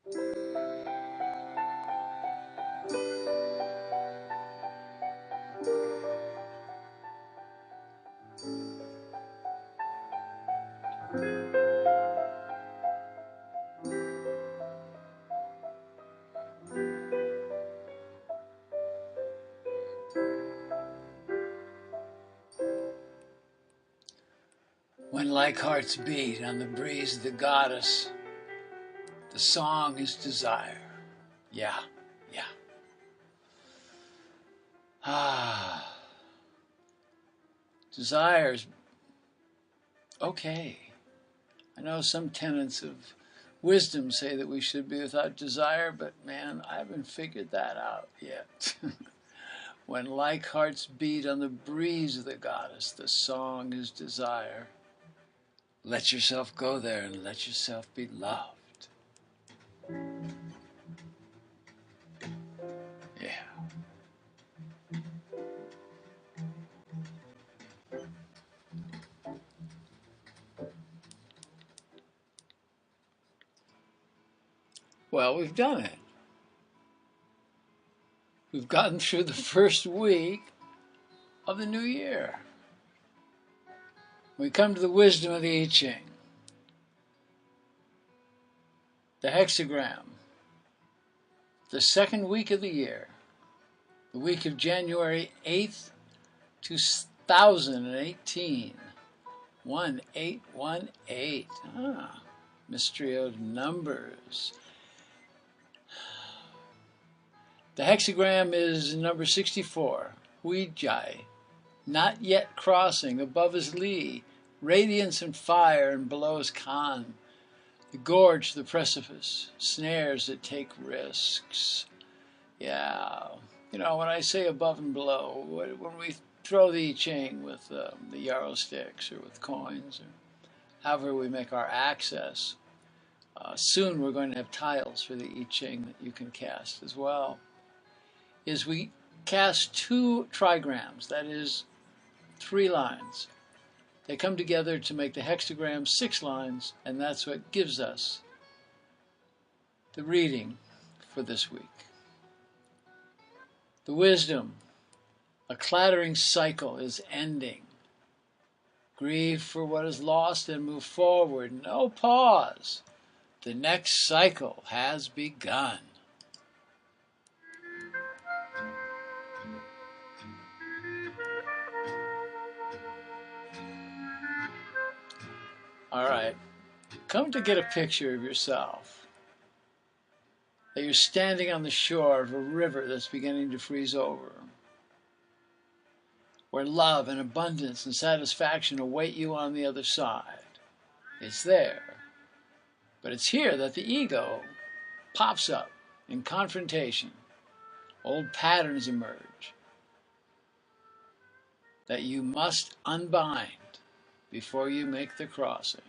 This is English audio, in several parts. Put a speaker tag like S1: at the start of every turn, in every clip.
S1: When like hearts beat on the breeze of the goddess, the song is desire. Yeah, yeah. Ah, desire's okay. I know some tenets of wisdom say that we should be without desire, but man, I haven't figured that out yet. When like hearts beat on the breeze of the goddess, the song is desire. Let yourself go there and let yourself be loved. Yeah. Well, we've done it. We've gotten through the first week of the new year. We come to the wisdom of the I Ching, the hexagram, the second week of the year, the week of January 8th, 2018. 1818. Ah, mystery of numbers. The hexagram is number 64, Huijai, not yet crossing, above his lee, radiance and fire, and below is Khan, the gorge, the precipice, snares that take risks. Yeah, you know, when I say above and below, when we throw the I Ching with the yarrow sticks or with coins, or however we make our access, soon we're going to have tiles for the I Ching that you can cast as well, is we cast 2 trigrams, that is 3 lines. They come together to make the hexagram 6 lines, and that's what gives us the reading for this week. The wisdom, a clattering cycle is ending. Grieve for what is lost and move forward. No pause. The next cycle has begun. All right, come to get a picture of yourself, that you're standing on the shore of a river that's beginning to freeze over, where love and abundance and satisfaction await you on the other side. It's there, but it's here that the ego pops up in confrontation. Old patterns emerge that you must unbind before you make the crossing.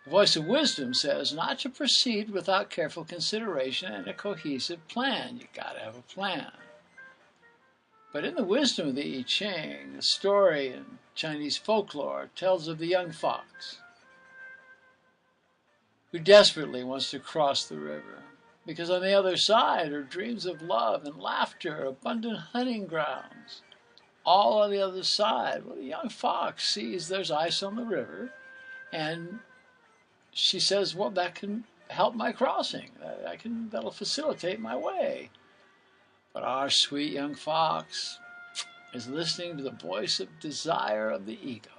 S1: The voice of wisdom says not to proceed without careful consideration and a cohesive plan. You got to have a plan. But in the wisdom of the I Ching, the story in Chinese folklore tells of the young fox who desperately wants to cross the river, because on the other side are dreams of love and laughter, abundant hunting grounds. All on the other side. Well, the young fox sees there's ice on the river, and she says, well, that can help my crossing. That'll facilitate my way. But our sweet young fox is listening to the voice of desire of the ego.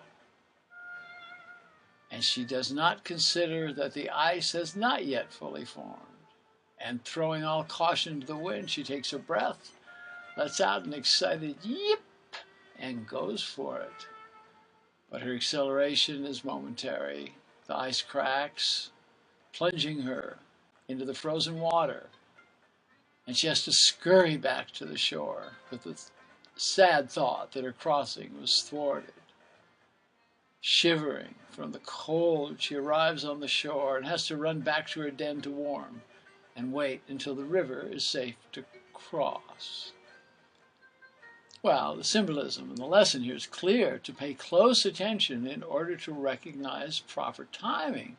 S1: And she does not consider that the ice has not yet fully formed. And throwing all caution to the wind, she takes a breath, lets out an excited yip, and goes for it. But her acceleration is momentary. The ice cracks, plunging her into the frozen water, and she has to scurry back to the shore with the sad thought that her crossing was thwarted. Shivering from the cold, she arrives on the shore and has to run back to her den to warm and wait until the river is safe to cross. Well, the symbolism and the lesson here is clear: to pay close attention in order to recognize proper timing.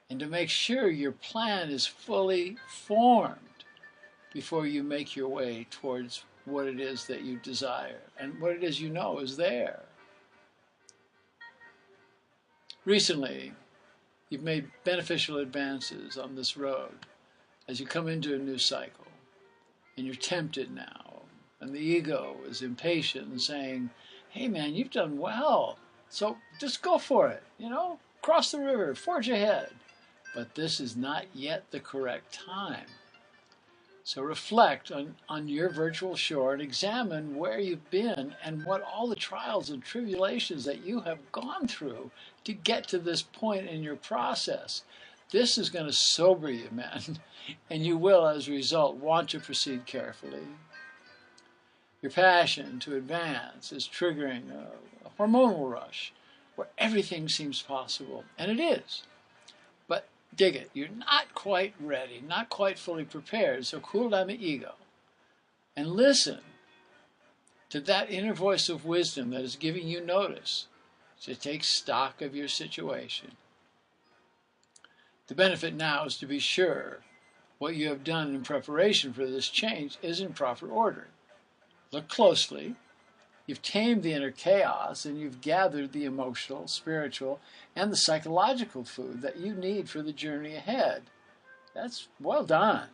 S1: and to make sure your plan is fully formed before you make your way towards what it is that you desire and what it is you know is there. Recently, you've made beneficial advances on this road as you come into a new cycle, and you're tempted now, and the ego is impatient and saying, hey man, you've done well, so just go for it, cross the river, forge ahead. But this is not yet the correct time. So reflect on your virtual shore and examine where you've been and what all the trials and tribulations that you have gone through to get to this point in your process. This is going to sober you, man, and you will, as a result, want to proceed carefully. Your passion to advance is triggering a hormonal rush where everything seems possible, and it is. But dig it, you're not quite ready, not quite fully prepared, so cool down the ego and listen to that inner voice of wisdom that is giving you notice to take stock of your situation. The benefit now is to be sure what you have done in preparation for this change is in proper order. Look closely. You've tamed the inner chaos and you've gathered the emotional, spiritual, and the psychological food that you need for the journey ahead. That's well done.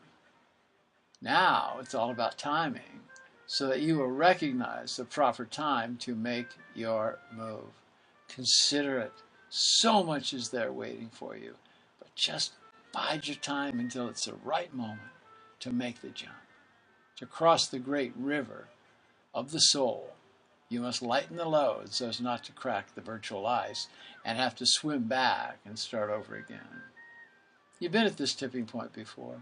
S1: Now it's all about timing so that you will recognize the proper time to make your move. Consider it. So much is there waiting for you. But just bide your time until it's the right moment to make the jump. To cross the great river of the soul, you must lighten the load so as not to crack the virtual ice and have to swim back and start over again. You've been at this tipping point before.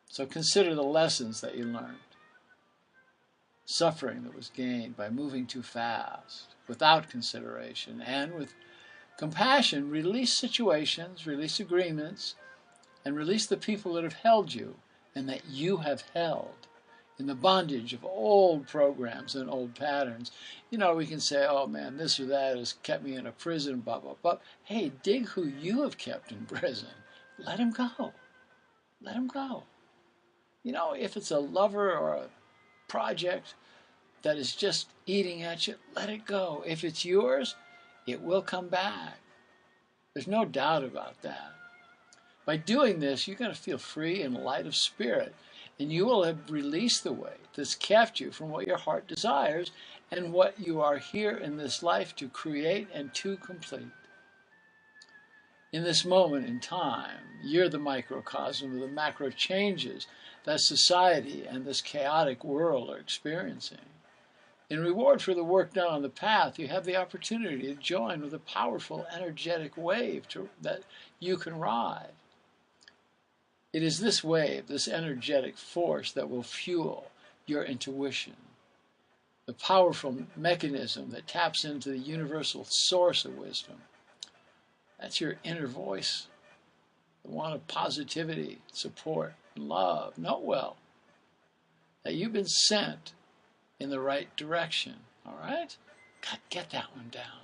S1: So consider the lessons that you learned. Suffering that was gained by moving too fast, without consideration, and with compassion, release situations, release agreements, and release the people that have held you and that you have held in the bondage of old programs and old patterns. We can say, oh man, this or that has kept me in a prison, blah, blah, blah. Hey, dig who you have kept in prison. Let him go. Let him go. If it's a lover or a project that is just eating at you, let it go. If it's yours, it will come back. There's no doubt about that. By doing this, you're going to feel free and light of spirit, and you will have released the weight that's kept you from what your heart desires and what you are here in this life to create and to complete. In this moment in time, you're the microcosm of the macro changes that society and this chaotic world are experiencing. In reward for the work done on the path, you have the opportunity to join with a powerful, energetic wave that you can ride. It is this wave, this energetic force, that will fuel your intuition, the powerful mechanism that taps into the universal source of wisdom. That's your inner voice, the one of positivity, support, and love. Know well that you've been sent in the right direction, all right? God, get that one down.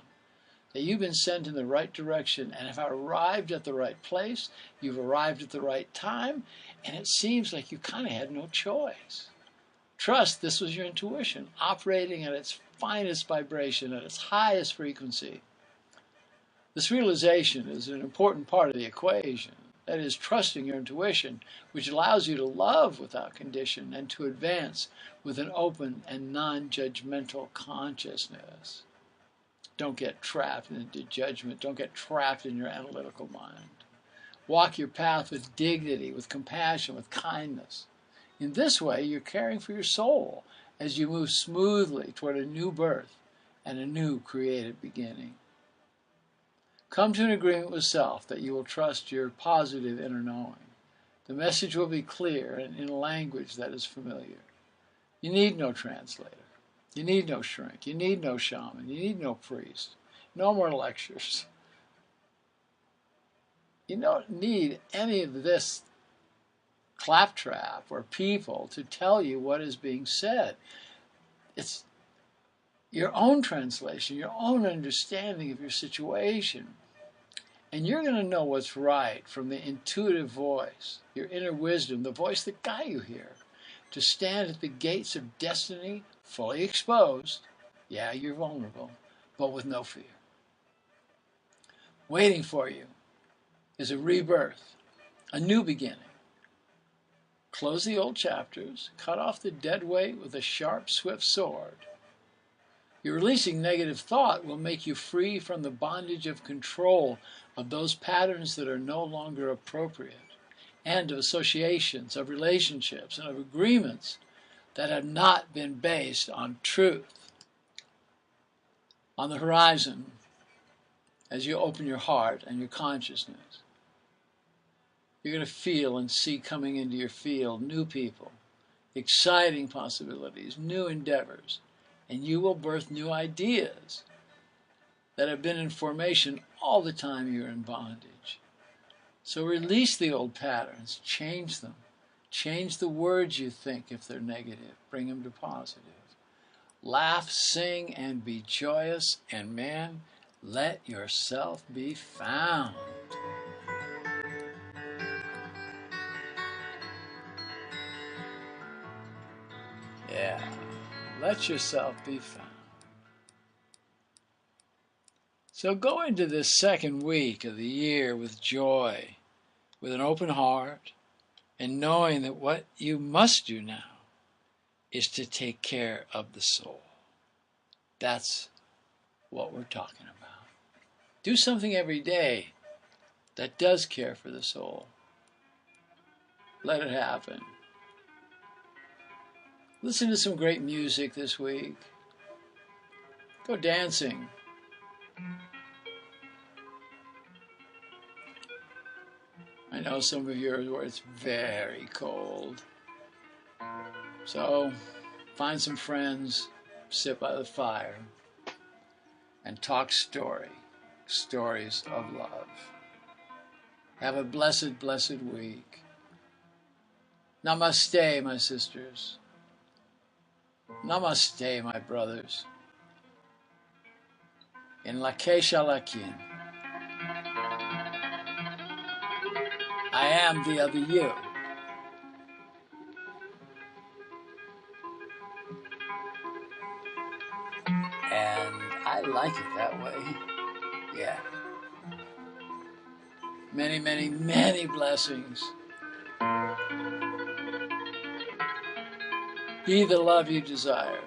S1: That you've been sent in the right direction and have arrived at the right place, you've arrived at the right time, and it seems like you kind of had no choice. Trust this was your intuition, operating at its finest vibration, at its highest frequency. This realization is an important part of the equation. That is, trusting your intuition, which allows you to love without condition and to advance with an open and non-judgmental consciousness. Don't get trapped into judgment. Don't get trapped in your analytical mind. Walk your path with dignity, with compassion, with kindness. In this way, you're caring for your soul as you move smoothly toward a new birth and a new creative beginning. Come to an agreement with self that you will trust your positive inner knowing. The message will be clear and in a language that is familiar. You need no translator. You need no shrink. You need no shaman. You need no priest. No more lectures. You don't need any of this claptrap or people to tell you what is being said. It's your own translation, your own understanding of your situation. And you're going to know what's right from the intuitive voice, your inner wisdom, the voice that guides you here, to stand at the gates of destiny fully exposed. Yeah, you're vulnerable, but with no fear. Waiting for you is a rebirth, a new beginning. Close the old chapters, cut off the dead weight with a sharp, swift sword. Your releasing negative thought will make you free from the bondage of control of those patterns that are no longer appropriate, and of associations, of relationships, and of agreements that have not been based on truth. On the horizon, as you open your heart and your consciousness, you're going to feel and see coming into your field new people, exciting possibilities, new endeavors, and you will birth new ideas that have been in formation all the time you're in bondage. So release the old patterns, change them. Change the words you think if they're negative, bring them to positive. Laugh, sing, and be joyous, and man, let yourself be found. Yeah, let yourself be found. So go into this second week of the year with joy, with an open heart, and knowing that what you must do now is to take care of the soul. That's what we're talking about. Do something every day that does care for the soul. Let it happen. Listen to some great music this week. Go dancing. I know some of you are where it's very cold. So find some friends, sit by the fire, and talk stories of love. Have a blessed, blessed week. Namaste, my sisters. Namaste, my brothers. In Lakesha Lakin, I am the other you. And I like it that way. Yeah. Many, many, many blessings. Be the love you desire.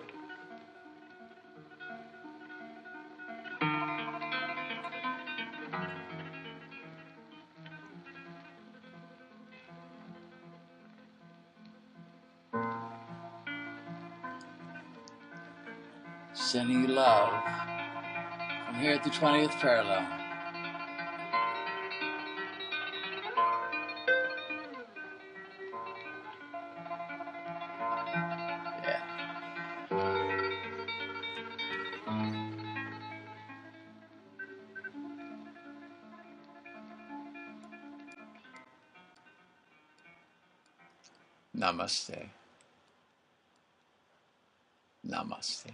S1: Sending you love from here at the 20th parallel. Yeah. Namaste. Namaste.